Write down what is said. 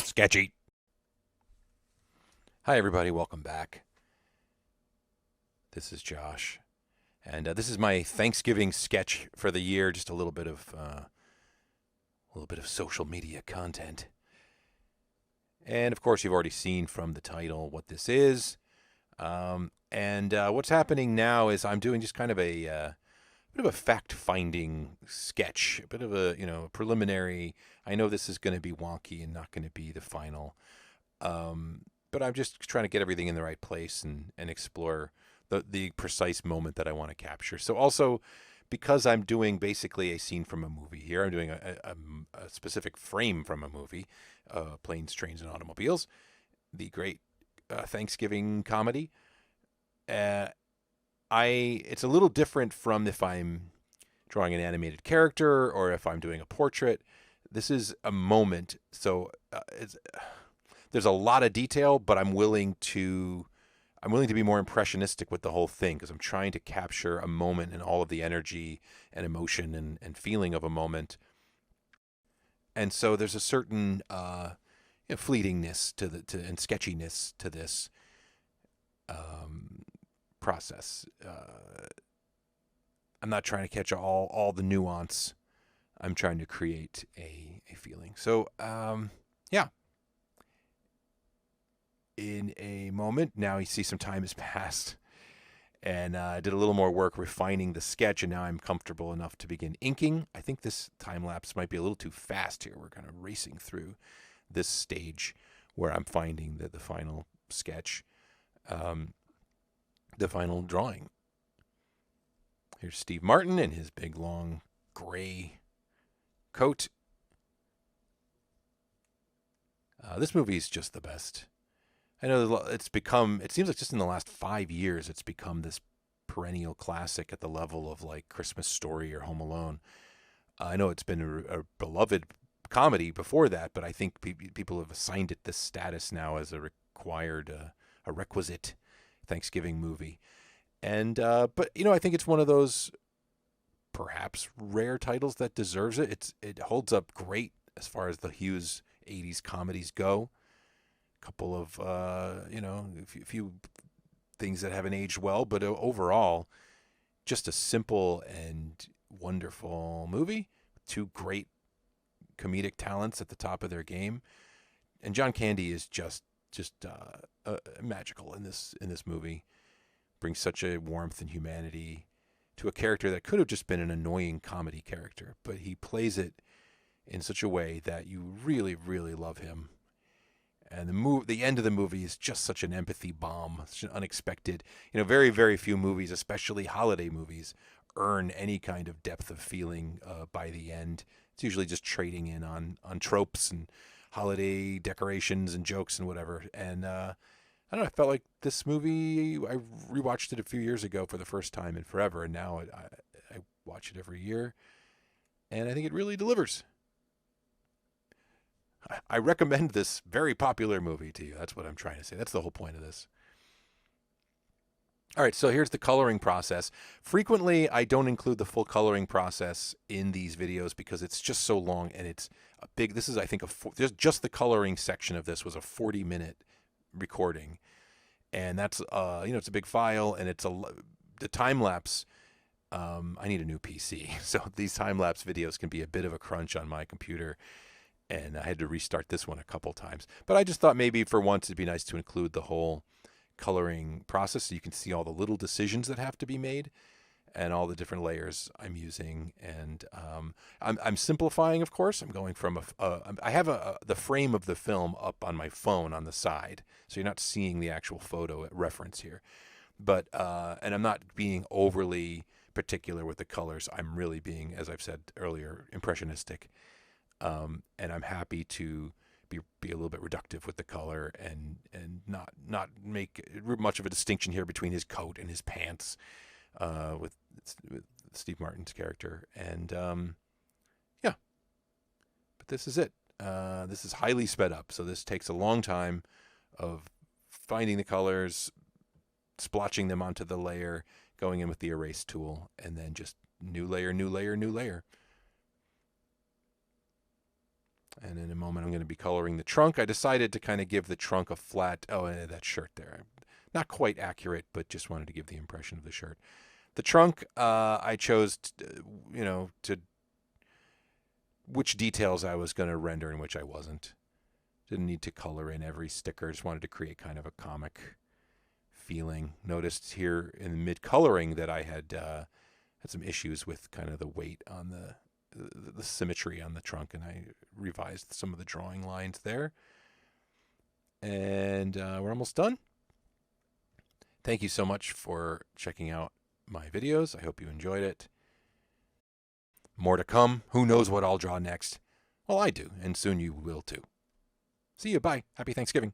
Sketchy. Hi, everybody. Welcome back. This is Josh, and this is my Thanksgiving sketch for the year. Just a little bit of social media content, and of course, you've already seen from the title what this is. And what's happening now is I'm doing just kind of a bit of a fact-finding sketch, a bit of a preliminary. I know this is going to be wonky and not going to be the final, but I'm just trying to get everything in the right place and explore the precise moment that I want to capture. So also, because I'm doing basically a scene from a movie here, I'm doing a specific frame from a movie, Planes, Trains, and Automobiles, the great Thanksgiving comedy. It's a little different from if I'm drawing an animated character or if I'm doing a portrait. This is a moment, so there's a lot of detail, but I'm willing to be more impressionistic with the whole thing because I'm trying to capture a moment and all of the energy and emotion and feeling of a moment. And so there's a certain fleetingness and sketchiness to this process. I'm not trying to catch all the nuance. I'm trying to create a feeling. So yeah. In a moment, now you see some time has passed, and I did a little more work refining the sketch, and now I'm comfortable enough to begin inking. I think this time lapse might be a little too fast here. We're kind of racing through this stage where I'm finding the final sketch, the final drawing. Here's Steve Martin in his big, long, gray coat. This movie is just the best. I know it seems like just in the last 5 years, it's become this perennial classic at the level of like Christmas Story or Home Alone. I know it's been a beloved comedy before that, but I think people have assigned it this status now as a requisite Thanksgiving movie. And, but I think it's one of those perhaps rare titles that deserves it. It holds up great as far as the Hughes 80s comedies go. Couple of a few things that haven't aged well, but overall just a simple and wonderful movie. Two great comedic talents at the top of their game, and John Candy is just magical in this movie. Brings such a warmth and humanity to a character that could have just been an annoying comedy character, but he plays it in such a way that you really, really love him. And the end of the movie is just such an empathy bomb, such an unexpected. Very, very few movies, especially holiday movies, earn any kind of depth of feeling by the end. It's usually just trading in on tropes and holiday decorations and jokes and whatever. And I don't know, I felt like this movie, I rewatched it a few years ago for the first time in forever, and now I watch it every year, and I think it really delivers. I recommend this very popular movie to you. That's what I'm trying to say. That's the whole point of this. All right, so here's the coloring process. Frequently, I don't include the full coloring process in these videos because it's just so long and it's a big. This is, I think, just the coloring section of this was a 40-minute recording, and that's it's a big file, and the time lapse. I need a new PC, so these time lapse videos can be a bit of a crunch on my computer. And I had to restart this one a couple times. But I just thought maybe for once it'd be nice to include the whole coloring process so you can see all the little decisions that have to be made and all the different layers I'm using. And I'm simplifying, of course. I'm going from I have the frame of the film up on my phone on the side, so you're not seeing the actual photo reference here. But and I'm not being overly particular with the colors. I'm really being, as I've said earlier, impressionistic. And I'm happy to be a little bit reductive with the color and not make much of a distinction here between his coat and his pants with Steve Martin's character. And yeah, but this is it. This is highly sped up, so this takes a long time of finding the colors, splotching them onto the layer, going in with the erase tool, and then just new layer, new layer, new layer. And in a moment, I'm going to be coloring the trunk. I decided to kind of give the trunk a flat, that shirt there. Not quite accurate, but just wanted to give the impression of the shirt. The trunk, I chose, to which details I was going to render and which I wasn't. Didn't need to color in every sticker. Just wanted to create kind of a comic feeling. Noticed here in mid-coloring that I had some issues with kind of the weight on the symmetry on the trunk, and I revised some of the drawing lines there. And we're almost done. Thank you so much for checking out my videos. I hope you enjoyed it. More to come. Who knows what I'll draw next? Well, I do, and soon you will too. See you. Bye. Happy Thanksgiving.